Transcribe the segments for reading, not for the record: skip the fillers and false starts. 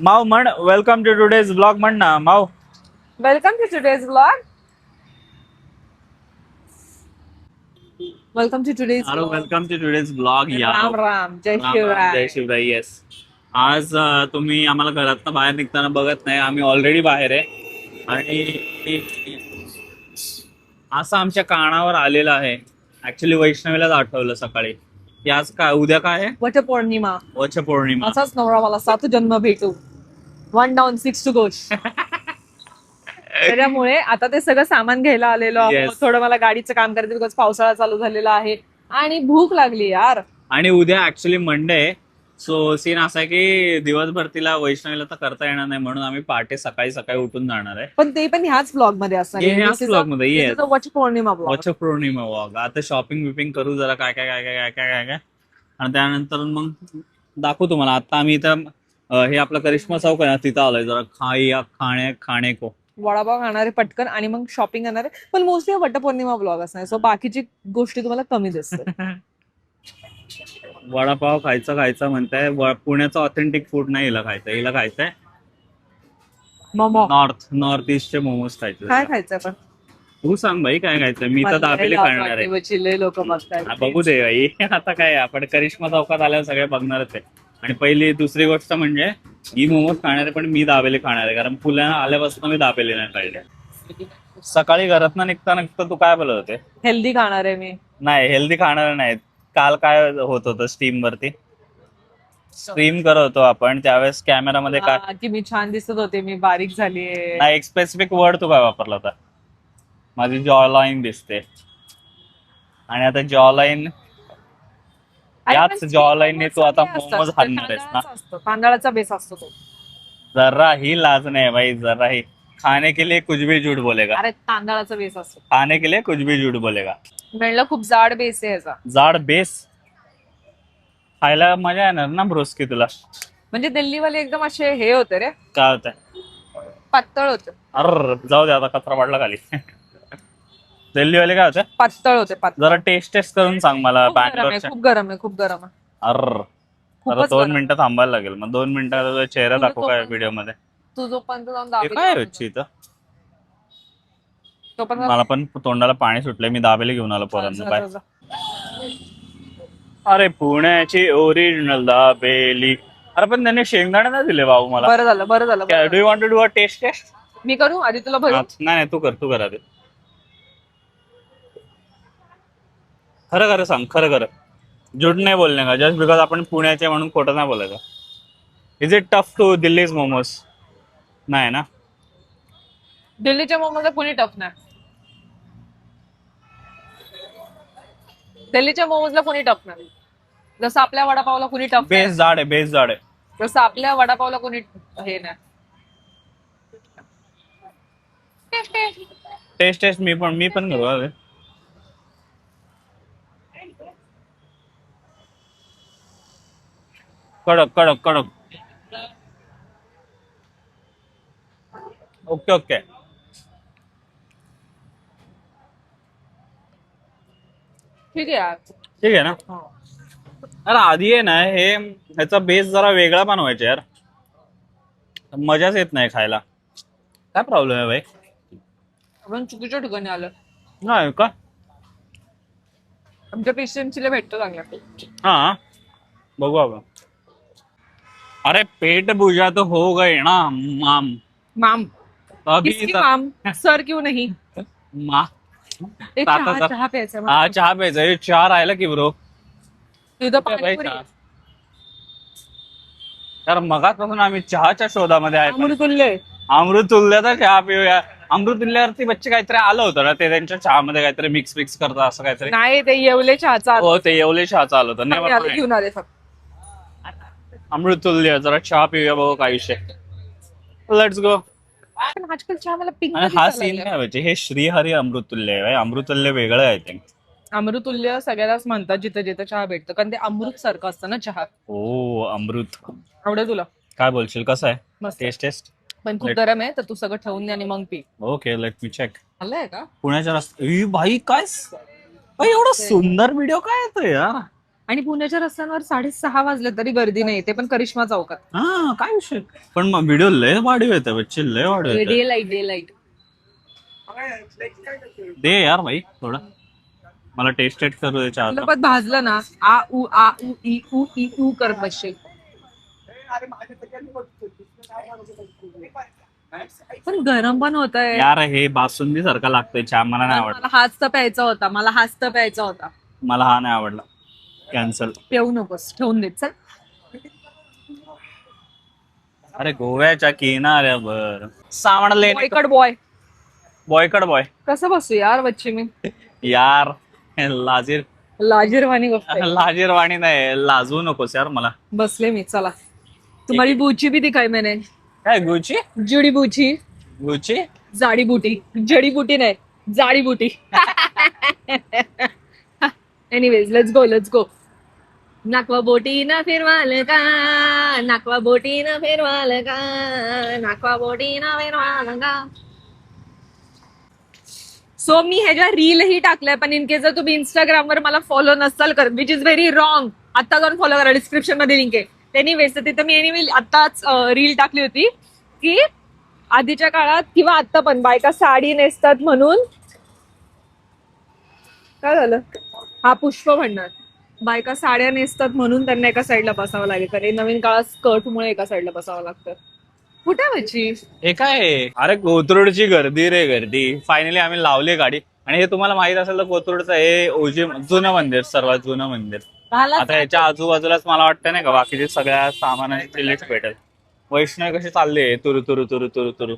माव म्हण welcome to today's blog म्हण ना माव. Welcome to today's blog. Welcome to today's अरे वेलकम टू टुडेज ब्लॉग. या राम राम जय राम राम शिवराय. जय शिवराय. येस, आज तुम्ही आम्हाला घरातनं बाहेर निघताना बघत नाही, आम्ही ऑलरेडी बाहेर आहे. आणि असं आमच्या कानावर आलेलं आहे. ऍक्च्युली वैष्णवीलाच आठवलं सकाळी की आज काय, उद्या काय आहे, वटपौर्णिमा. वटपौर्णिमा. असाच नवरा मला 7 जन्म भेटू. 1 डाऊन 6 टू गोश. त्याच्यामुळे आता ते सगळं सामान घ्यायला आलेलो आहोत. Yes. थोडं मला गाडीचं काम करायचं बिकॉज पावसाळा चालू झालेला आहे आणि भूक लागली यार. आणि उद्या ऍक्च्युली मंडे आहे. सो सीन असा आहे की दिवसभर तिला वैष्णवीला तर करता येणार नाही, म्हणून आम्ही पहाटे सकाळी सकाळी उठून जाणार आहे. पण ते पण ह्याच ब्लॉग मध्ये असणार आहे. ह्याच vlog मध्ये, yes. Vat Purnima blog. Vat Purnima vlog. आता शॉपिंग बिपिंग करू जरा, काय काय काय काय काय काय काय काय, आणि त्यानंतर मग दाखवू तुम्हाला. आता आम्ही इथं हे आपलं करिश्मा चौक आहे ना, तिथं आलोय. जरा खाणे को वडापाव खाणारे पटकन आणि मग शॉपिंग करणारे. पण मोस्टली वटपौर्णिमा ब्लॉग असणार. सो बाकीची गोष्टी तुम्हाला कमी दिसतात. वडापाव खायचा म्हणताय. पुण्याचं ऑथेंटिक फूड नाही हिला खायचं. हिला खायचंय मोमो. नॉर्थ ईस्टचे मोमोज खायचे. काय खायचंय पण? तू सांग भाई काय खायचं. मी तर दाबेली खाणार आहे. चिल्ले लोक बघतायत. बघू दे भाई. आता काय, आपण करिश्मा चौकात आल्यावर सगळे बघणारच आहे. आणि पहिली दुसरी गोष्ट म्हणजे ही मोमोज खाणार आहे, पण मी दाबेली खाणार आहे, कारण पुण्याला आल्यापासून मी दाबेली नाही खाल्ले. सकाळी घरातनं निघता तू काय बोलत होते? हेल्दी खाणार आहे मी. नाही, हेल्दी खाणार नाही. काल काय होत होतं, स्टीम वरती स्ट्रीम करत होतो आपण, त्यावेळेस कॅमेरामध्ये काय की मी छान दिसत होते, मी बारीक झालीये. नाही, एक स्पेसिफिक वर्ड तू काय वापरला होता? माझी जॉ लाईन दिसते. आणि आता जॉ लाईन, याच जॉ लाईनने तू आता मोमोज हाणणार आहेस ना? तांदळाचा बेस असतो तो. जरा ही लाज नाही भाई, जरा ही. खाने के लिए कुछ भी झूठ बोलेगा. अरे तांदळाचा बेस असतो. खाने के लिए कुछ भी झूठ बोलेगा. म्हणलं खूप जाड बेस आहे याचा. जाड बेस खायला मजा येणार ना ब्रोस्की तुला. म्हणजे दिल्लीवाले एकदम असे हे होते रे, काय होतंय? पातळ होते. अर जाऊ दे, आता कचरा पडला खाली. दिल्लीवाले काय होते? पातळ होते. जरा टेस्ट करून सांग मला. बँगलोरच्या. खूप गरम आहे, खूप गरम आहे. अर आता 2 मिनिटं थांबायला लागेल. मग 2 मिनिटात चेहरा दाखवू काय व्हिडिओ मध्ये? तू जोपर्यंत जाऊन हे दाबेली काय खातो, रुची इथं? तोपर्यंत मला पण तोंडाला पाणी सुटलंय. मी दाबेली घेऊन आलो पोरांना. बाय. जा. अरे पुण्याची ओरिजिनल दाबेली. अरे पण त्यांनी शेंगदाणे नाही दिले भाऊ मला. बरं झालं, बरं झालं. Do you want to do a test? मी करू आधी तुला भरू. नाही, तू कर आधी. खरं सांग, खरं. झूठ नाही बोलणे का? जस्ट बिकॉज आपण पुण्याचे म्हणून खोटं नाही बोलायचं. Is it tough to Delhi's momos? नाही ना? दिल्लीच्या मोमोजला कुणी टफ नाही. दिल्लीच्या मोमोजला कुणी टफ नाही. जसं आपल्या वडापावला कुणी टफ नाही, बेस जाड आहे. तसं आपल्या वडापावला कुणी हे नाही. टेस्ट मी पण करू. अरे कडक. ओके. ठीक आहे यार. ठीक आहे ना? हो. अरे आधी आहे ना, ह्याचा बेस जरा वेगळा बनवायचा यार. मजाच येत नाही खायला. काय प्रॉब्लेम आहे भाई? आपण चुकीच्या ठिकाणी आलो. नाही का? आमच्या पेशंटला भेटतो चांगला. हाँ बघू आपण. अरे पेट पूजा तो हो गए ना माम. माम अभी किसकी माम? सर क्यों नहीं? मा एक चहा प्यायचा. हा चहा प्यायचा. चहा राहिला की ब्रो. तुझं पाणीपुरी. तर मगापासून आम्ही चहाच्या शोधामध्ये आहे. अमृतुल्य. अमृतुल्यचा चहा पिऊया. अमृतुल्यवरती बच्चे काहीतरी आलं होतं ना, ते त्यांच्या चहामध्ये काहीतरी मिक्स करतात असं काहीतरी. नाही, ते येवले चहाचा. हो, ते येवले चहाचं आलं होतं. Never mind. घेऊन आले फक्त. अमृतुल्य जरा चहा पिऊया बघू काय विषय. Let's go. पण आजकाल चहा मला पिंक आणि हा सीन काय व्हायचे, हे श्रीहरी अमृतुल्य आहे. अमृतुल्य वेगळं आहे ते. अमृतुल्य सगळ्यालाच म्हणतात जिथं जिथं चहा भेटतं, कारण ते अमृत सारखं असतं ना चहा. ओ अमृत. आवडेल तुला? काय बोलशील, कसं आहे? मस्त. टेस्ट पण खूप गरम आहे, तर तू सगळं ठेवून दे आणि मग पी. Okay, let me check. आलंय का? पुण्याच्या रस्ते भाई काय एवढा सुंदर व्हिडिओ काय येतोय यार. आणि पुण्याच्या रस्त्यांवर 6:30 वाजले तरी गर्दी नाही, ते पण करिश्मा चौकात. हा काय विषय पण मग व्हिडिओ लय वाढीव येते बच्चे लय वाढीव येते डे लाईट डे लाईट. दे यार भाई थोडं मला टेस्ट करू दे तुला चहाचा पण भाजलं ना आ उ ई उ करत बसशील. पण गरम पण होत आहे. यार हे बासुंदी सारखा लागतोय चहा मला नाही आवडला मला हाच तर प्यायचा होता, मला हाच तर प्यायचा होता. मला हा नाही आवडला कॅन्सल पिऊ नकोस, ठेवून देत चल. अरे गोव्याच्या किनाऱ्यावर सामान लेणे बॉयकट बॉय. बॉयकट बॉय कसं बसू यार बच्ची मी. यार लाजीर लाजीरवाणी गोष्ट आहे. लाजीरवाणी नाही लाजवू नकोस यार मला बसले मी, चला. तुम्हारी बूची भी दिखाई मैंने. काय गुची जुडी बूची. गुची जाडी बुटी. जडी बुटी नाही, जाडी बुटी. Anyways let's go. नाकवा बोटी ना फिरवाल का, नाकवा बोटी ना फिरवाल का, नाकवा बोटी ना फिरवाल का. सो मी ह्याच्या रीलही टाकलंय, पण इन केस जर तुम्ही इंस्टाग्रामवर मला फॉलो नसाल करत, विच इज व्हेरी रॉंग, आता जाऊन फॉलो करा, डिस्क्रिप्शन मध्ये लिंक आहे. एनिवेज तर तिथं मी आताच रील टाकली होती की आधीच्या काळात किंवा आता पण बायका साडी नेसतात म्हणून. काय झालं? हा पुष्प म्हणणार. बायका साड्या नेसतात म्हणून त्यांना एका साईडला बसावं लागेल, कारण नवीन काळात स्कर्टमुळे एका साईडला बसावं लागतं. कुठे व्हायची हे काय आहे? अरे कोथरूडची गर्दी रे गर्दी फायनली आम्ही लावली गाडी आणि हे तुम्हाला माहित असेल तर कोथरूडचं हे ओजी जुनं मंदिर सर्वात जुनं मंदिर. आता याच्या आजूबाजूलाच मला वाटतं नाही का बाकीचे सगळ्या सामानाची लिस्ट भेटेल. वैष्णव कशी चालली तुरु तुरु तुरु तुरु तुरु.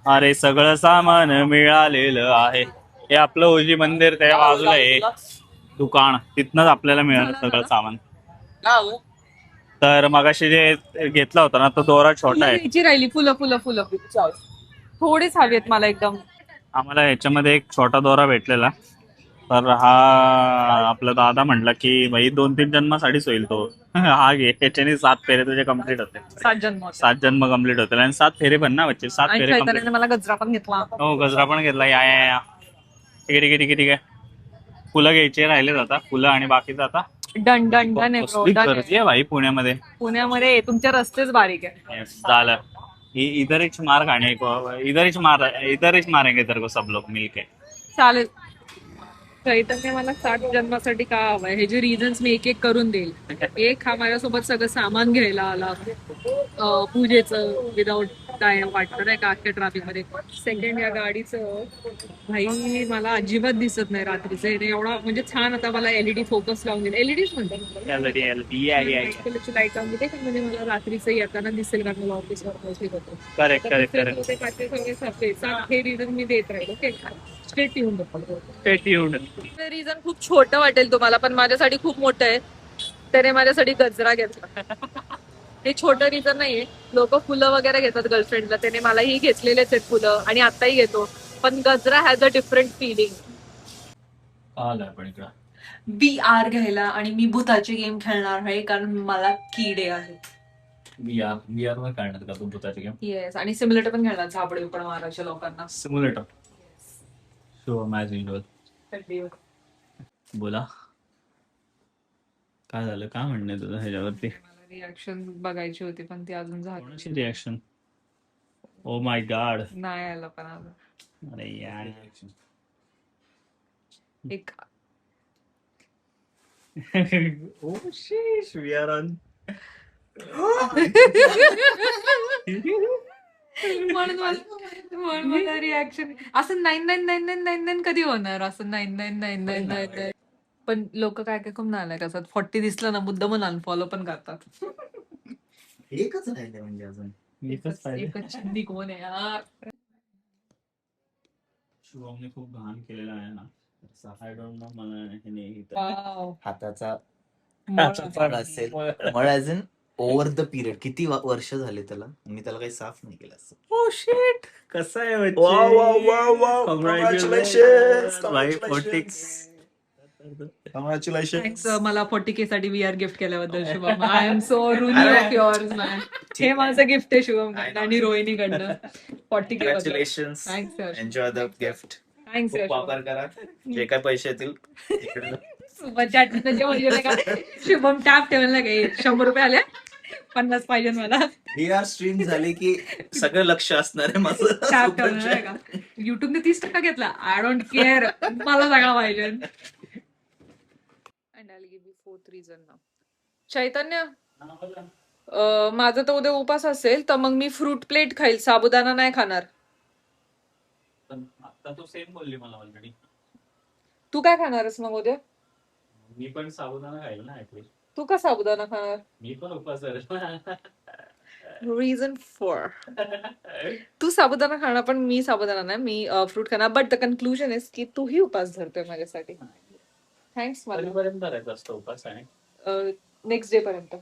अरे सगळं सामान मिळालेलं आहे. हे आपलं ओजी मंदिर त्या बाजूला आहे दुकान, तिथनच आपल्याला मिळालं सगळं सामान. तर मगाशी जे घेतला होता ना तो दोरा छोटा आहे. घ्यायची राहिली. फुलं थोडीच हवीत मला एकदम. आम्हाला याच्यामध्ये एक छोटा दोरा भेटलेला, तर हा आपला दादा म्हटला की भाई 2-3 जन्मासाठीच होईल तो. हा घे, त्याच्याने 7 फेरे तुझे कम्प्लीट होते. 7 जन्म कम्प्लीट होतील आणि 7 फेरे पण ना बच्चे 7 फेरे complete. चैतन्याने मला गजरा पण घेतला. हो गजरा पण घेतला. या ठीक आहे. फुलं घ्यायचे राहिले आता, फुलं आणि बाकीचं आता डन कसली गर्दी आहे भाई पुण्यामध्ये. पुण्यामध्ये तुमचे रस्तेच बारीक आहे. Yes, झालं. इधर ही मार खाने को इधर ही मारेंगे तेरे को सब लोग मिलके. चालेल. चैतन्य मला 7 जन्मासाठी का हवंय हे जे रिझन्स मी एक करून देईल. एक, हा माझ्यासोबत सगळं सामान घ्यायला आला पूजेचं विदाऊट काय वाटतं नाही का अख्ख्या ट्रॅफिक मध्ये. सेकंड, या गाडीचं भाई मला अजिबात दिसत नाही रात्रीचं. एवढा म्हणजे छान. आता मला एलईडी फोकस लावून दिला, एलईडीच म्हणतात लाईट लावून दिले, म्हणजे मला रात्रीचं येताना दिसेल कारण मला ऑफिसवर पोहोचली होतो. करेक्ट. हे रिझन मी देत राहील. ओके, स्ट्रेट येऊन रिझन खूप छोटं वाटेल तुम्हाला, पण माझ्यासाठी खूप मोठं आहे. त्याने माझ्यासाठी गजरा घेतला. हे छोटं रिझन नाहीये. लोक फुलं वगैरे घेतात गर्लफ्रेंडला, त्याने मलाही घेतलेलेच आहेत फुलं आणि आताही घेतो, पण गजरा has a different feeling. VR घ्यायला आणि मी भूताचे गेम खेळणार आहे कारण मला किडे आहेत. VR वर काढणार का तू भूताचे गेम? येस, आणि सिम्युलेटर पण खेळणार झापडे पण मारायच्या लोकांना. सिम्युलेटर शो मॅच बोला काय झालं, काय म्हणणे तुझं ह्याच्यावरती? मला रिॲक्शन बघायची होती पण ती अजून झाली कोणाची रिॲक्शन? ओ माय गॉड, नाही आलं पण अजून. अरे यार एक ओ शीश वी आर ऑन. म्हणून मला रिॲक्शन असं 999999 कधी होणार, असं 999999. पण लोक काय काय खूप नालायक असतात. 40 दिसलं ना मुद्दाम अनफॉलो पण करतात. एकच राहिले म्हणजे अजून एकच चिंदी कोण आहे यार. शुभमने खूप घाण केलेला आहे ना, आय डोंट नो मला Wow. हाताचा मळ. मळ असेल, मळ as in over the period किती वर्ष झाले त्याला, मी त्याला काही साफ नाही केलं असं. ओ शिट, कसं आहे बच्चे? Congratulations. भाई 40. Thanks, मला 40K साठी VR गिफ्ट केल्याबद्दल Shubham. I am so रुनी of yours man. हे माझं गिफ्ट आहे शुभम आणि रोहिणी कडनं 40K. Congratulations. Thanks enjoy the gift. Thanks वापर करा, जे काय पैसे येतील म्हणजे म्हणजे का शुभम टॅप ठेवला काय 100 रुपये आले 50 पाहिजे मला VR स्ट्रीम झाली की सगळं लक्ष असणार आहे माझं टॅप ठेवला का युट्यूबने 30% घेतला आय डोंट केअर मला सगळं पाहिजे And I'll give you fourth reason now. चैतन्य माझा तर उद्या उपास असेल तर मग मी फ्रूट प्लेट खाईल साबुदाणा नाही खाणार आता तू सेम बोलली मला ऑलरेडी. तू काय खाणारस मग उद्या मी पण साबुदाणा खाईल ना ऍटलीस्ट. तू का साबुदाणा खाणार मी पण उपवास आहे. रिझन 4 तू साबुदाणा खाणार पण मी साबुदाणा नाही मी फ्रूट खाणार बट द कन्क्लुजन इज की तूही उपास धरतोय माझ्यासाठी थँक्स मला कधीपर्यंत करायचा असतो उपास आहे? नेक्स्ट डे पर्यंत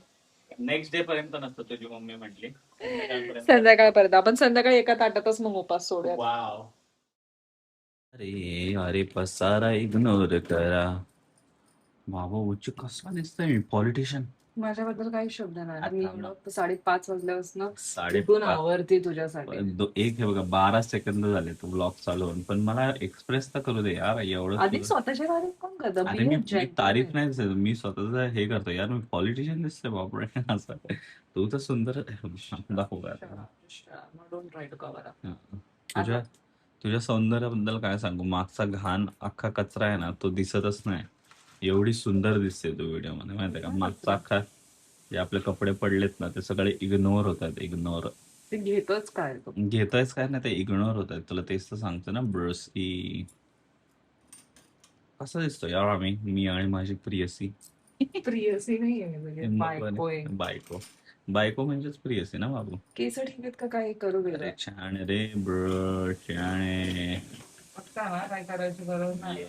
नेक्स्ट डे पर्यंत नसतं तुझी मम्मी म्हटली. संध्याकाळपर्यंत. संध्याकाळपर्यंत आपण संध्याकाळी एका ताटातच मग उपास सोडूया वाव. अरे अरे पसारा इग्नोर करा. बाबा उच्च कसा दिसतोय पॉलिटिशियन. माझ्याबद्दल काही शब्द नाही आता मी मग. एवढं 5:30 वाजल्यापासून कुठून 5:30 आवरते तुझ्यासाठी एक हे बघा 12 सेकंद झाले तो ब्लॉग चालू होऊन पण मला एक्सप्रेस तर करू दे यार एवढं आधी तुझं- स्वतःची तारीफ कोण करतं अरे Be me a me gentleman. तारीफ नाही करत. मी स्वतःच हे करतो यार मी पॉलिटिशियन दिसतोय बापरे असं. तू तर सुंदर दाखव यार. Don't try to cover up. हा. तुझ्या तुझ्या सौंदर्याबद्दल काय सांगू मागचा घाण अख्खा कचरा आहे ना तो दिसतच नाही एवढी सुंदर दिसते तू व्हिडिओ मध्ये माहितीये का मागचा अख्खा जे आपले कपडे पडलेत ना ते सगळे इग्नोर होतात इग्नोर. ते घेतच काय तो घेतोयस काय ना ते इग्नोर होत आहेत तुला तेच तर सांगतो ना ब्रस की कसं दिसतो यार आम्ही मी आणि माझी प्रियसी. प्रियसी नाहीये म्हणजे बायको आहे. बायको बायको म्हणजेच प्रियसी ना बाबू. केस ठीक आहेत का काय करू अरे छान रे ब्र छान आहे. काय करायची गरज नाही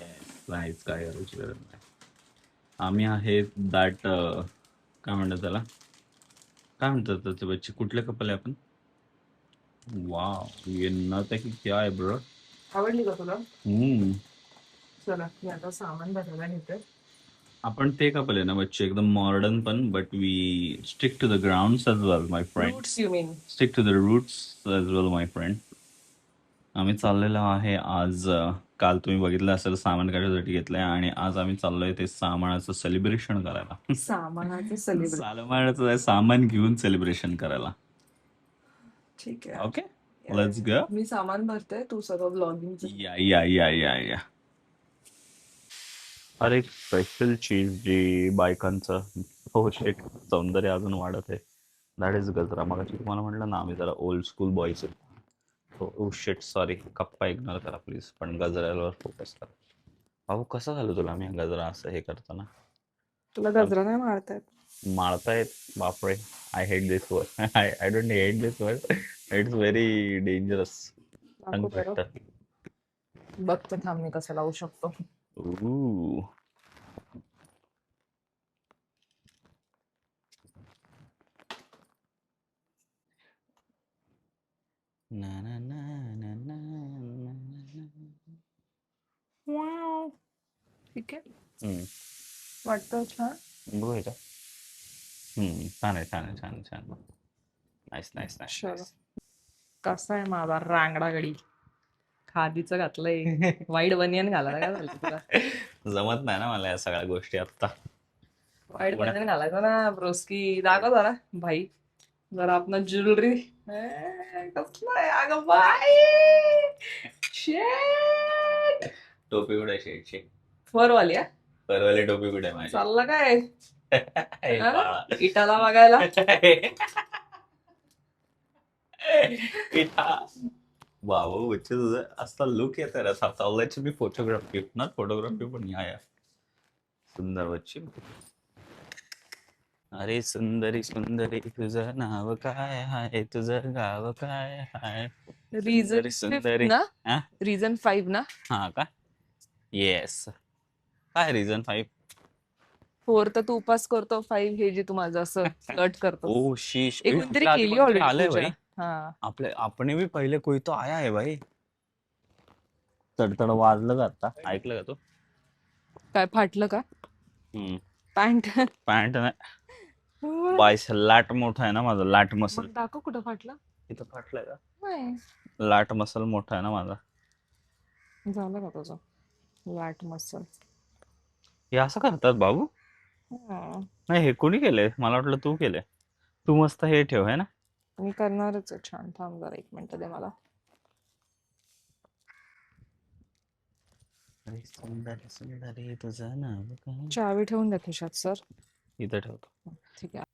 नाहीच काय करायची गरज नाही. आम्ही आहेत दॅट काय म्हणतात त्याला काय म्हणतात त्याचे बच्चे कुठले कपल आहे आपण. वाव ये नत आहे की क्या आहे ब्र. आवडली का तुला हम्म. चला मी आता सामान भरायला घेते आपण ते कपल आहे ना बच्चे एकदम मॉडर्न पण but we stick to the ground as well my friend. Fruits you mean stick to the roots as well my friend. आम्ही चाललेलो आहे आज काल तुम्ही बघितलं असेल सामान काढण्यासाठी घेतलंय आणि आज आम्ही चाललोय ते सामानाचं सेलिब्रेशन करायला. सामानाचे सेलिब्रेट सामानाचं सामान घेऊन सेलिब्रेशन करायला. ठीक आहे ओके लेट्स गो. मी सामान भरते तू सगळं ब्लॉगिंग या या या या या. अरे एक स्पेशल चीज जी बायकांचं हो शेट सौंदर्य अजून वाढत आहे दॅट इज गजरा. मग तुम्हाला म्हटलं ना आम्ही जरा ओल्ड स्कूल बॉयज हो शेट सॉरी कप्पा इग्नोर करा प्लीज पण गजऱ्यावर फोकस करा. भाऊ कसं झालं तुला मी गजरा असं हे करताना. तुला गजरा नाही मारतायत मारतायत बापरे. I hate this word I don't hate this word it's very dangerous. बघते थांब मी कसं लावू शकतो ना ना ना ना ना ना ठीक आहे हम्म. वाटतं छान बघू का छान आहे छान आहे छान आहे, छान नाईस नाईस चलो. नाईस. कसा आहे माझा रांगडा गडी खादीचं घातलंय वाईट बनियन घालायला काय झालं तुला जमत नाही ना मला या सगळ्या गोष्टी आता. वाईट बनियन घालायचं ना ब्रोस्की दाखव जरा भाई जरा आपण ज्वेलरी कसलं आहे अगं बाई शेट टोपी कुठे शेटची वरवाली हा परवाली टोपी कुठे माझी. चाललं काय हे हा? बाळा. इटाला बघायला बाबा बच्चे तुझं असा लुक येत आहे चाललायची मी फोटोग्राफी ना फोटोग्राफी पण या सुंदर बच्ची. अरे सुंदरी सुंदरी तुझं नाव काय आहे तुझं गाव काय आहे. रिझन सुंदरी ना हा? रिझन 5 ना हा का येस काय रिझन 5. 4 तर तू उपास करतो 5 हे जे तू माझं असं कट करतो ओ शीश एक कोणतरी आपल्या आधी केली कोणतरी ऑलरेडी आलंय पूजा भाई. हा आपले आपण भी पहिले कोई तो आया है भाई. तडतड वाजलं का आता ऐकलं का तू. काय फाटलं का पॅन्ट पॅन्ट नाही बायस लाट मोठा आहे ना माझा लाट मसल. दाखव कुठं फाटलं इथं फाटलंय का. नाही लाट मसल मोठा आहे ना माझा. झालं का तुझं लाट मसल हे असं करतात बाबू? नाही, हे कोणी केलंय? मला वाटलं तू केलंय. तू मस्त हे ठेव है ना. मी करणारच आहे. छान, थांब जरा 1 मिनिट दे मला. अरे सुंदर सुंदरी तुझं नाव काय? चावी ठेवून द्या खिशात सर. इथं ठेवतो. ठीक आहे.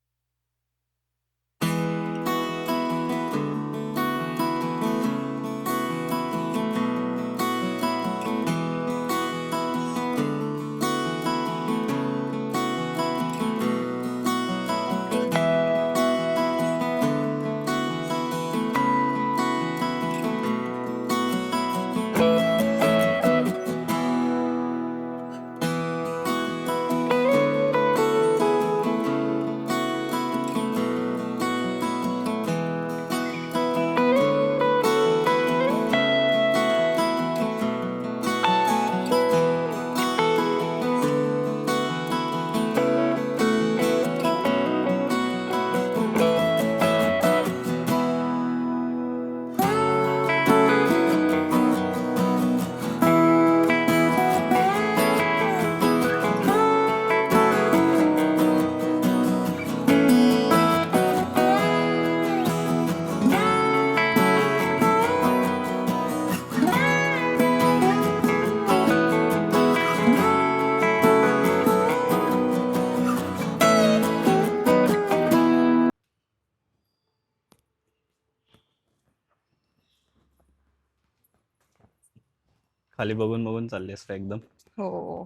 खाली बघून बघून चाललीस का एकदम? हो.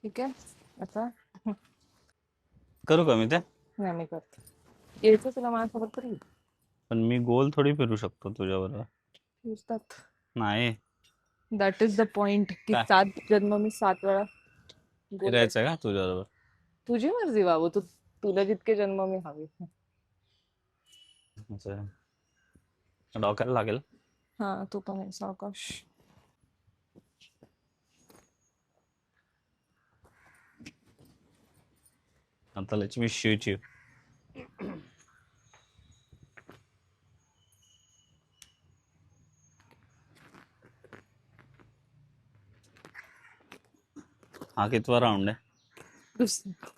ठीक आहे. आता करू का मी ते? नाही मी करते. यायचं तुला माझ्यासोबत तरी पण मी गोल थोडी फिरू शकतो तुझ्याबरोबर. फिरतात. नाही. दॅट इज द पॉइंट की काय? 7 जन्म मी 7 वेळा गोल फिरायचं का तुझ्याबरोबर? तुझी मर्जी बाबू. तुला जितके जन्म मी हवे. असं डोक्याला लागेल. हा तू पण आहे सावकाश. आता लेट्स मी शूट यू. हा कितवा राऊंड आहे?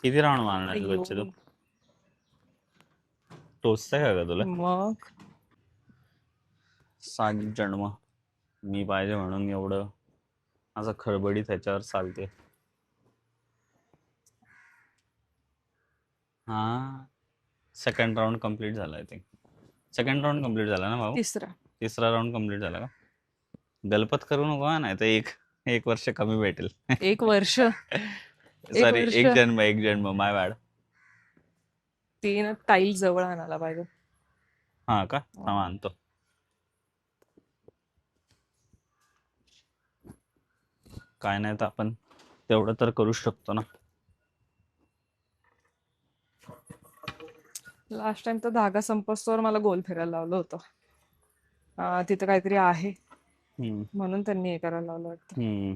किती राऊंड मारणार आहे बच्चे तू? टोचतंय का ग तुला? मग 7 जन्म मी पाहिजे म्हणून एवढं असं खडबडीत ह्याच्यावर चालते. हा सेकंड राऊंड कम्प्लीट झाला. I think second round complete झाला ना भाऊ? तिसरा. तिसरा राऊंड कम्प्लीट झाला का? गलपत करू नको हा, नाही तर एक वर्ष कमी भेटेल. 1 वर्ष. सॉरी, वर्ष. एक जन्म माय बॅड. ते ना टाईल जवळ आणायला पाहिजे. हा का? हा आणतो. काय नाही तर आपण तेवढं तर करू शकतो ना. लास्ट टाइम तर धागा संपस्तोवर मला गोल फिरायला लावलं होतं. तिथं काहीतरी आहे हम्म, म्हणून त्यांनी हे करायला लावलं वाटतं. हम्म.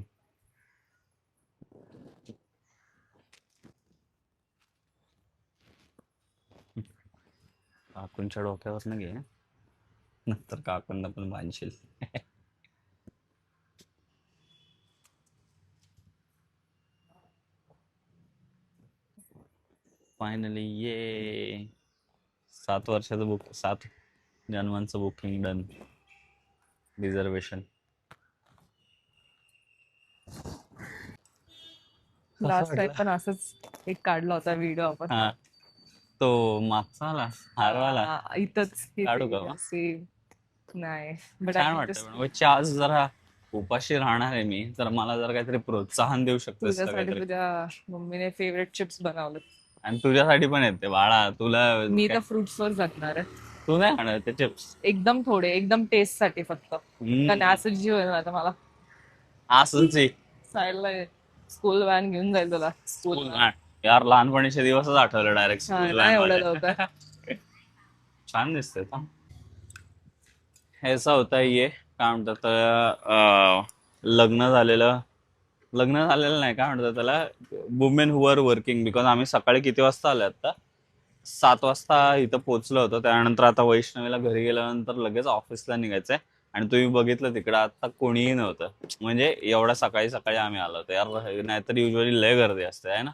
काकूंच्या डोक्यावर घे नंतर काकूंना पण बांधशील. फायनली ये 7 वर्षाचं 7 जन्मांचं booking done. Reservation. Last time पण असंच एक काढला होता व्हिडिओ आपण. हा तो मागचा आला हारवाला. इथंच काढू का मग? सेम. नाही बट छान वाटतं. म्हणजे आज जरा उपाशी राहणार आहे मी, तर मला जरा काहीतरी प्रोत्साहन देऊ शकतेस का तुझ्यासाठी काहीतरी? तुझ्या मम्मीने फेवरेट चिप्स बनवले. आणि तुझ्यासाठी पण येते बाळा. तुला मी काय- तर फ्रुट्स वर जाणार आहे. तू नाही खाणार ते चिप्स? एकदम थोडे, एकदम टेस्ट साठी फक्त. कारण असं जीवन आता मला असंच आहे. साईडला स्कूल व्हॅन घेऊन जाईल तुला. स्कूल यार लहानपणीचे दिवसच आठवले डायरेक्ट नाही एवढं लवकर. छान दिसते. ऐसा होता है ये, काय म्हणतात लग्न झालेलं नाही, काय म्हणतात त्याला, women who are working. Because आम्ही सकाळी किती वाजता आलो? आता 7 वाजता इथं पोहोचलो होतो. त्यानंतर आता वैष्णवीला घरी गेल्यानंतर लगेच ऑफिसला निघायचंय. आणि तुम्ही बघितलं तिकडं आता कोणीही नव्हतं. म्हणजे एवढ्या सकाळी सकाळी आम्ही आलो होतो यार, नाहीतर युजली लय गर्दी असते आहे ना,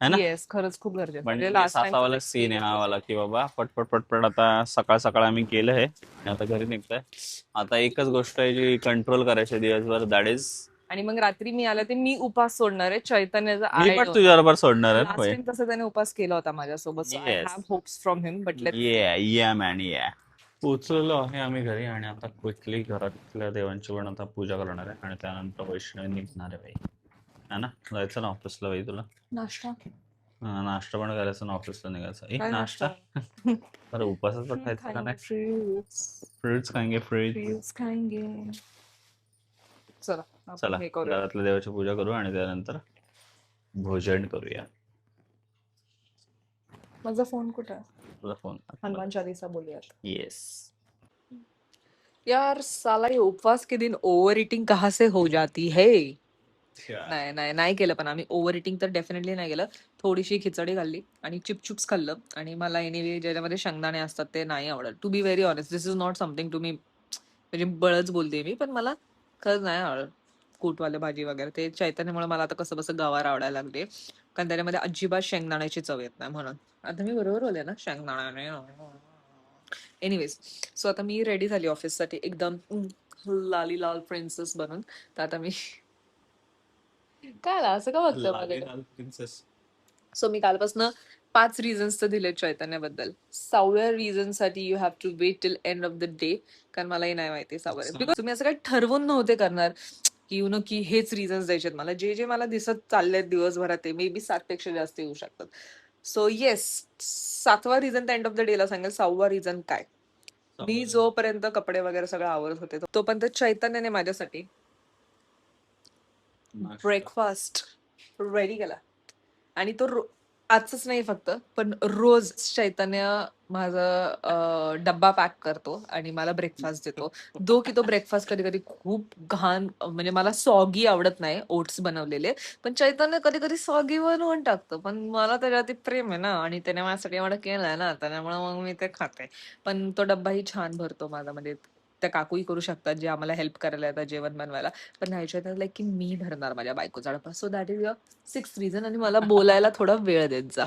है ना. येस, खरंच खूप गरजेचं पण म्हणजे हे लास्ट असा वाला सीन आहे हा वाला की बाबा पटपट पटपट आता सकाळ सकाळ आम्ही केलं हे आणि आता घरी निघतोय. आता एकच गोष्ट आहे जी कंट्रोल करायची दिवसभर, दॅट इज आणि मग रात्री मी आले ते मी उपास सोडणार आहे चैतन्याचा मी आय पण नो. तुझ्याबरोबर सोडणार आहे ना लास्ट भाई. टाइम तसं त्याने उपास केला होता माझ्यासोबत, so I yes have hopes from him, but let's या मॅन या. पोचलेलो आहे आम्ही घरी आणि आता क्विकली घरातल्या देवांची पण आता पूजा करणार आहे आणि त्यानंतर वैष्णवी निघणार आहे भाई, है ना. जायचं ना ऑफिसला भाई तुला. नाश्ता. नाश्ता पण करायचा ना ऑफिसला निघायचं. काय नाश्ता नाश्ता? अरे उपासाचं खायचं का नाही. फ्रुट्स. फ्रुट्स खाएंगे फ्रुट्स. फ्रुट्स खाएंगे. चला आपण चला हे करूया. घरातल्या देवाची पूजा करू आणि त्यानंतर भोजन करूया. माझा फोन कुठे आहे? तुझा फोन. हनुमान चालीसा बोलूयात. येस. यार साला ये उपवास के दिन ओव्हर ईटिंग कहाँ से हो जाती है. नाही नाही नाही केलं, पण आम्ही ओव्हर ईटिंग तर डेफिनेटली नाही केलं. थोडीशी खिचडी खाल्ली आणि चिपचुप्स खाल्लं आणि मला एनिवे ज्याच्यामध्ये शेंगदाणे असतात ते नाही आवडत. To be very honest, this is not something to me, म्हणजे बळच बोलते मी, पण मला खरंच नाही आवडत कूटवाले भाजी वगैरे. ते चैतन्यामुळे मला आता कसं बसं गवार आवडायला लागले, कारण त्याच्यामध्ये अजिबात शेंगदाण्याची चव येत नाही म्हणून. आता मी बरोबर बोलले ना, शेंगदाणे. एनिवेज, सो आता मी रेडी झाली ऑफिससाठी एकदम लाली लाल प्रिन्सेस बनून. तर आता मी काय आला असं का बघतो मला. सो मी कालपासून 5 रिझन्स तर दिले चैतन्याबद्दल. 6व्या रिझन साठी you have to wait till end of the day, कारण मलाही नाही माहिती 6व्या. बिकॉज तुम्ही असं काही ठरवून नव्हते करणार की यु नो की हेच रिझन्स द्यायचे मला. जे जे मला दिसत चालले दिवसभरात ते मे बी 7 पेक्षा जास्त येऊ शकतात. सो येस, 7वा रिझन त्या एंड ऑफ द डेला सांगेल. 6वा रिझन काय, मी जोपर्यंत कपडे वगैरे सगळं आवरत होते तोपर्यंत चैतन्याने माझ्यासाठी ब्रेकफास्ट रेडी केला. आणि तो आजच नाही फक्त, पण रोज चैतन्य माझा डब्बा पॅक करतो आणि मला ब्रेकफास्ट देतो. दो की तो ब्रेकफास्ट कधी कधी खूप घाण, म्हणजे मला सॉगी आवडत नाही ओट्स बनवलेले, पण चैतन्य कधी कधी सॉगी बनवून टाकतो. पण मला त्याच्यावरती प्रेम आहे ना, आणि त्याने माझ्यासाठी एवढं केलंय ना, त्याच्यामुळे मग मी ते खाते. पण तो डब्बाही छान भरतो माझा, म्हणजे त्या काकूही करू शकतात जे आम्हाला हेल्प करायला येतात जेवण बनवायला. पण नाही, चैतन्य लाईक की मी भरणार माझ्या बायकोचा डब्बा. So that is your 6th reason. आणि मला बोलायला थोडा वेळ देत जा.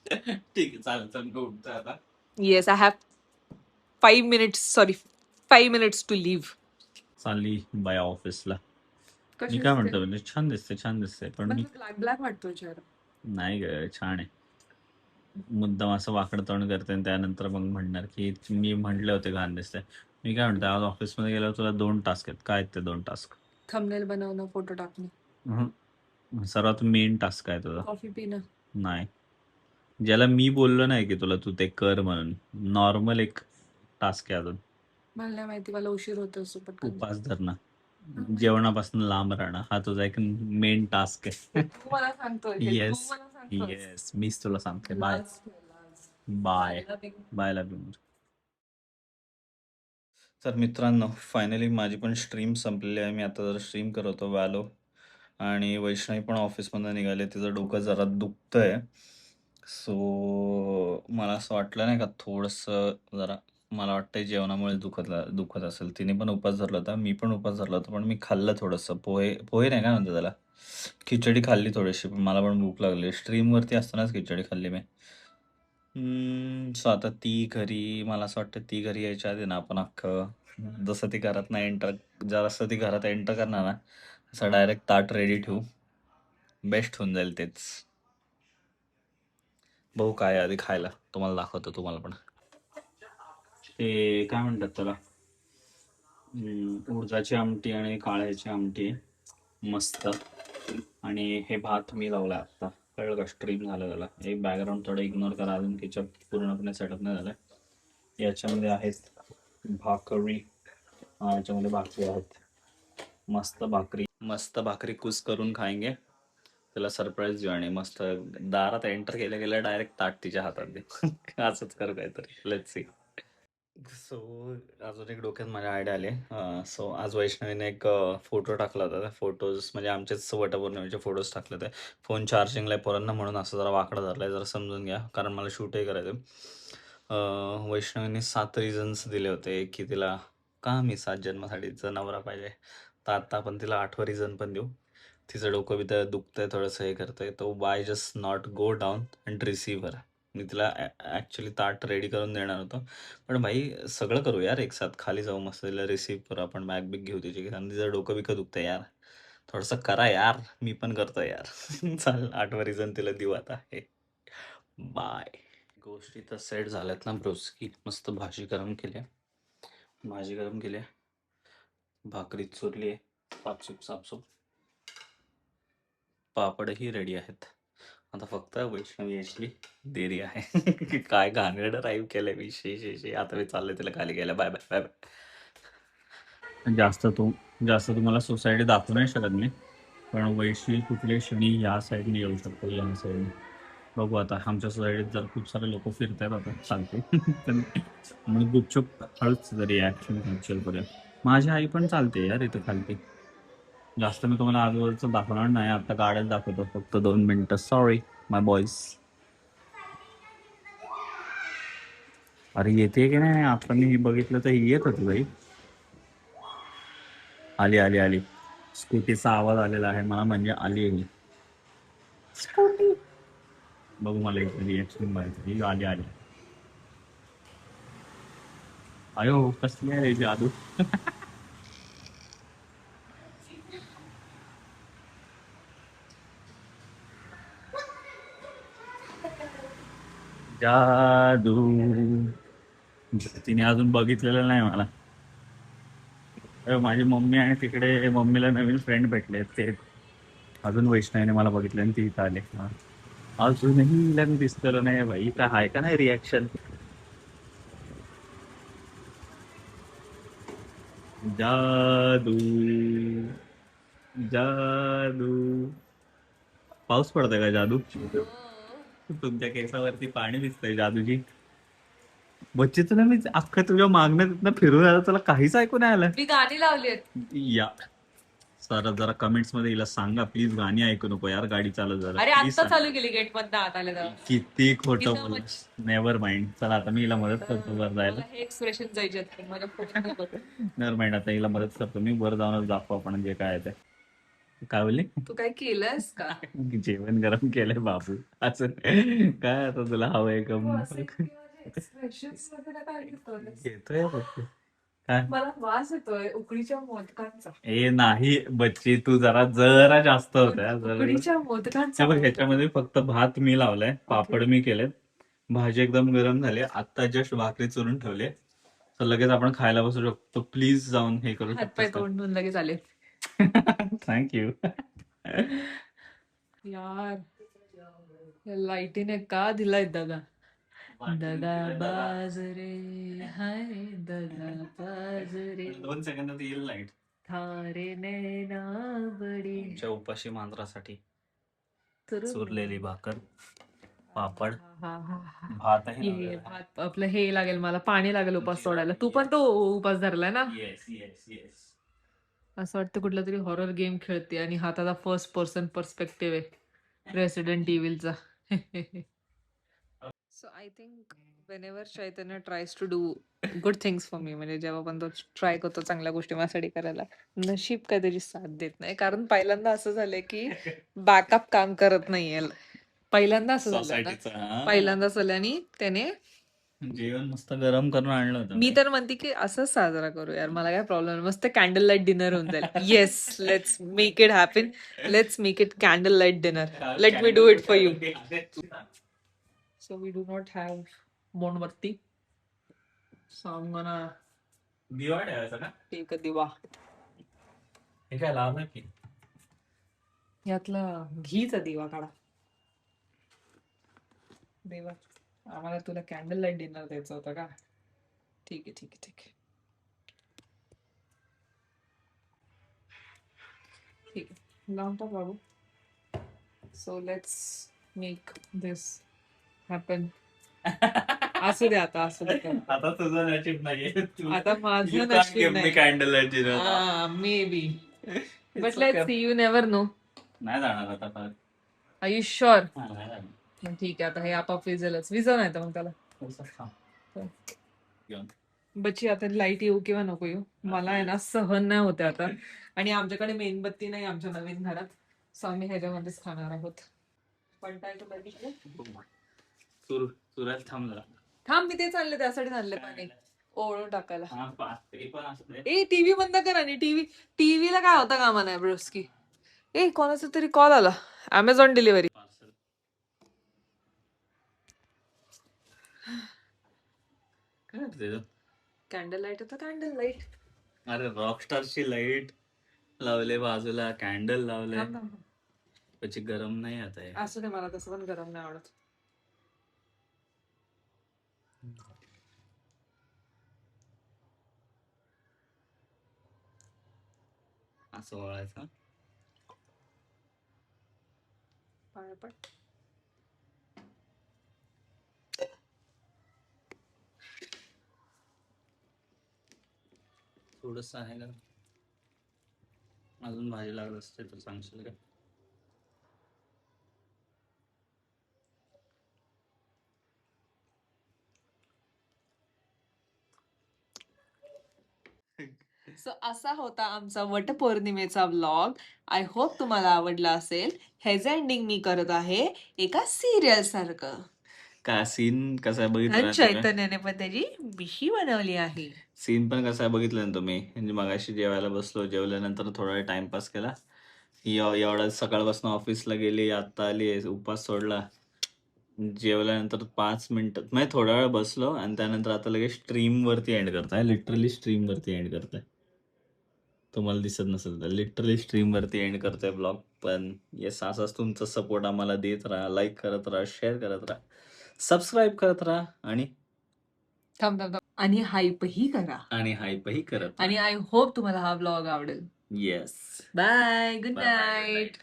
ठीक आहे चालेल चल मी उठतोय आता. Yes, I have 5 minutes to leave. चालली बाय ऑफिसला. मी काय म्हणतो म्हणजे छान दिसते छान दिसते, पण मी ब्लॅक ब्लॅक वाटतोय चेहरा. नाही ग छान आहे. मुद्दाम असं वाकडं तोंड करते आणि त्यानंतर मग म्हणणार की मी म्हटले होते घाण दिसते. मी काय म्हणतो आज ऑफिसमध्ये गेल्यावर तुला 2 टास्क आहेत. काय आहेत ते 2 टास्क? थंबनेल बनवणं, फोटो टाकणं, सर्वात मेन टास्क आहे तुझा. कॉफी पिणं. नाही, ज्याला मी बोललो नाही की तुला तू ते कर म्हणून, नॉर्मल एक टास्क आहे अजून. मला नाही माहिती, मला उशीर होतो असं पटकन. उपास धरणं, जेवणापासून लांब राहणं, हा तुझा एक मेन टास्क आहे. तू मला सांगतोय हे, तू येस मला सांगतोय. येस मीच तुला सांगते. बाय लाज ठेव, लाज. Bye bye love you. तर मित्रांनो फायनली माझी पण स्ट्रीम संपलेली आहे. मी आता जरा स्ट्रीम करत होतो वॅलो, आणि वैष्णवी पण ऑफिसमधून निघाले. तिचं डोकं जरा दुखतंय. सो मला असं वाटलं नाही का थोडंसं जरा, मला वाटतंय जेवणामुळे दुखत असेल. तिने पण उपास धरला होता, मी पण उपास धरला होता, पण मी खाल्लं थोडंसं पोहे पोहे नाही काय म्हणतात त्याला, खिचडी खाल्ली थोडीशी. पण मला पण भूक लागली. स्ट्रीमवरती असतानाच खिचडी खाल्ली मी. सो आता ती घरी, मला असं वाटतं ती घरी यायच्या आधी ना आपण अख्खं जसं ती घरात नाही एंटर, जरासं ती घरात एंटर करणार ना, असं डायरेक्ट ताट रेडी ठेवू, बेस्ट होऊन जाईल तेच. भाऊ काय आधी खायला तुम्हाला दाखवतो. तुम्हाला पण ते काय म्हणतात त्याला, उडदाची आमटी आणि काळ्याची आमटी मस्त. आणि हे भात मी लावला आता, कळलं का, स्ट्रीम झालं त्याला. एक बॅकग्राऊंड थोडं इग्नोर करा, अजून किचप पूर्णपणे सेटअप नाही झालं. याच्यामध्ये आहेत भाकरी, याच्यामध्ये भाकरी आहेत, मस्त भाकरी कुस करून खाएंगे. त्याला सरप्राईज देऊ आणि मस्त दारात एंटर केल्या गेल्या डायरेक्ट ताट तिच्या हातात दे. असंच कर काहीतरी, लेट्स सी. सो अजून एक डोक्यात माझ्या आयडिया आले. सो आज वैष्णवीने एक फोटो टाकला होता. फोटोज म्हणजे आमचेच वटपौर्णिमेचे फोटोज टाकले होते. फोन चार्जिंगला आहे पोरांना, म्हणून असं जरा वाकडा धरला आहे, जरा समजून घ्या, कारण मला शूटही करायचं. वैष्णवीने 7 रिझन्स दिले होते की तिला का मी 7 जन्मासाठीचा नवरा पाहिजे. तर आता आपण तिला 8वं रिझन पण देऊ. तिचं डोकं बी तर दुखतंय, थोडंसं हे करतंय. तो why just not go down and receive her. मी तिला ॲक्च्युली ताट रेडी करून देणार होतो. पण भाई सगळं करू यार एक साथ. खाली जाऊ मस्त तिला रिसीव्ह करू आपण, बॅग बिग घेऊ तिची. आणि तिचं डोकं बिकं दुखतंय यार. थोडंसं करा यार. मी पण करतो यार. चालेल 8वं रिझन तिला देऊ आता. हे बाय. गोष्टी तर सेट झाल्यात ना ब्रोस्की. मस्त भाजी गरम केली आहे. भाजी गरम केली आहे. भाकरी चुरली आहे. सापसूप. पापडही रेडी आहेत. आता फक्त वैष्णवी यायची देरी आहे. काय घाणेरडं राईव केलंय मी. आता मी चाललोय तिला खाली गेलं. Bye bye bye bye. जास्त तुम्हाला सोसायटी दाखवू नाही शकत मी. पण वैशी कुठल्या क्षणी या साईडने येऊ शकतो, या साईडने बघू. आता आमच्या सोसायटीत जर खूप सारे लोक फिरतायत आता चालते. पण मग गुपचूप हळूच रिॲक्शन कॅप्चर करूया. माझी आई पण चालते यार इथं खालती. जास्त मी तुम्हाला आजूबाजूचं दाखवणार नाही. आता गाड्यात दाखवतो फक्त 2 मिनिटं. सॉरी माय बॉयज. अरे येते की नाही. आता मी बघितलं तर ही येत होती भाई. आली. स्कूटीचा आवाज आलेला आहे मला, म्हणजे आली आहे स्कूटी. बघू मला इथे रिॲक्शन माहिती. ही आली. अयो कसली आहे जादू. जादू. तिने अजून बघितलेलं नाही मला. माझी मम्मी आणि तिकडे मम्मीला नवीन फ्रेंड भेटले ते. अजून वैष्णवीने मला बघितलं आणि ती इथं आले. अजूनही हिला मी दिसलेलो नाही भाई. काय आहे का नाही रिॲक्शन. जादू. पाऊस पडतोय का जादू. तुमच्या केसावरती पाणी दिसतंय जादूजी. बच्चीचं ना मी अख्खं तुझ्या मागणं तिथनं फिरून आलं, तुला काहीच ऐकून नाही आलं. मी गाणी लावली या सर जरा कमेंट्स मध्ये हिला सांगा प्लीज, गाणी ऐकू नको यार गाडी चालत जरा. अरे Please आत्ता सांगा. चालू केली गेट मधनं आत आले तेव्हा. किती खोटं So बोल. much. Never mind. चला आता मी हिला मदत करतो वर जायला. मला हे एक्सप्रेशन जायचे आहेत. माझ्या फोटो नेव्हर माइंड. आता हिला मदत करतो मी. वर जाऊनच दाखवू आपण जे काय आहे ते. काय बोलली. तू काय केलंस का? जेवण गरम केलंय बाबू. असं काय आता तुला हवंय का येतोय. काय मला वास येतोय उकडीच्या मोदकांचा. ए नाही बच्ची, तू जरा जास्त होत्या. उकडीच्या मोदकांचा. बघ ह्याच्यामध्ये फक्त भात मी लावलाय, पापड मी केलेत, भाजी एकदम गरम झाली. आता जस्ट भाकरी चुरून ठेवले, तर लगेच आपण खायला बसू शकतो. प्लीज जाऊन हे करू हातपाय शकतो. तोंडून लगेच आले. थँक्यू. यार या लाईटीने का दिलाय दगा. दगा बाज रे हाय दगा बाज रे 2 सेकंदात येईल लाईट. थारे नैना बडी. तुमच्या उपाशी मांजरासाठी तर चुरलेली भाकर, पापड, हा. भातही ये लावलेला आहे. भात आपलं हे लागेल, मला पाणी लागेल उपास सोडायला. तू पण तो उपास धरलाय ना. येस. असं वाटतं कुठला तरी हॉरर गेम खेळते आणि हाताचा फर्स्ट पर्सन पर्स्पेक्टिव्ह आहे रेसिडेंट इव्हिलचा. So I think when Chaitanya tries to do good things for me, म्हणजे जेव्हा पण तो ट्राय करतो चांगल्या गोष्टी माझ्यासाठी करायला, नशीब काय त्याची साथ देत नाही. कारण पहिल्यांदा असं झालंय की बॅकअप काम करत नाहीये. पहिल्यांदा असं झालं ना. सोसायटीचं पहिल्यांदा झालं आणि त्याने, जेवण मस्त गरम करून आणलं होतं. मी तर म्हणते की असंच साजरा करू यार. मला काय प्रॉब्लेम. मस्त कॅन्डल लाईट डिनर होऊन जाईल. Yes, let's make it happen. Let's make it candle light dinner. Let me do it for you. So we do not have मोमबत्ती. So I'm gonna दिवा ठेवायचा का. take a दिवा. हे काय लावलं की यातला घीचा दिवा काढा. देवा, आम्हाला तुला कॅन्डल लाईट डिनर द्यायचा होता का. ठीक आहे. लावून टाक बाबू. So let's make this happen. असू दे आता. आता तुझं नशीब नाहीये. आता माझं नशीब नाही. Candle light may be, but let's see. You never know. नाही जाणार आता परत. Are you sure. नाही जाणार. ठीक आहे, आता हे आपाप विझव नाही तर मग त्याला. घेऊन बच्ची आता लाईट येऊ किंवा नको येऊ मला आहे ना सहन नाही होते आता. आणि आमच्याकडे मेणबत्ती नाही आमच्या नवीन घरात, सो आम्ही ह्याच्यामध्येच खाणार आहोत. पण काय तू बघितलं? सुरात थांब जरा. थांब मी तेच आणले, त्यासाठी आणले पाणी ओळून टाकायला. हा, तरी पण असते. ए टीव्ही बंद कर. आणि टीव्हीला काय होता कामा नाही ब्रोस्की. ए कोणाचा तरी कॉल आला, अमेझॉन डिलिव्हरी. पार्सल. काय करते तू? कॅन्डल लाईट होता, कॅन्डल लाईट. अरे रॉकस्टारची लाईट लावले बाजूला, कॅन्डल लावले, त्याची गरम नाही आता आहे. असू दे, मला तसं पण गरम नाही आवडत. असं वळायचं. पण थोडस आहे का अजून भाजी लागत असते तर सांगशील का? सो असा होता आमचा वटपौर्णिमेचा व्लॉग. आय होप तुम्हाला आवडला असेल. ह्याचं एंडिंग मी करत आहे एका सिरियल सारखं. का सीन कसा आहे बघितला आणि ना तुम्ही? चैतन्याने पण त्याची बिशी बनवली आहे. सीन पण कसा आहे बघितलं ना तुम्ही? म्हणजे मगाशी जेवायला बसलो, जेवल्यानंतर थोडा वेळ टाइमपास केला. एवढा सकाळपासून ऑफिसला गेली, आता आली, उपवास सोडला, जेवल्यानंतर 5 मिनिटात म्हणजे थोडा वेळ बसलो आणि त्यानंतर आता लगेच स्ट्रीम वरती एंड करताय. लिटरली स्ट्रीम वरती एंड करताय. तुम्हाला दिसत नसेल तर लिटरली स्ट्रीम वरती एंड करतोय ब्लॉग. पण येस, असाच तुमचा सपोर्ट आम्हाला देत राहा, लाईक करत राहा, शेअर करत राहा, सबस्क्राईब करत राहा आणि आणि हाईपही करा. आणि हाईपही करत. आणि आय होप तुम्हाला हा ब्लॉग आवडेल. Yes. Bye, good Bye, good night.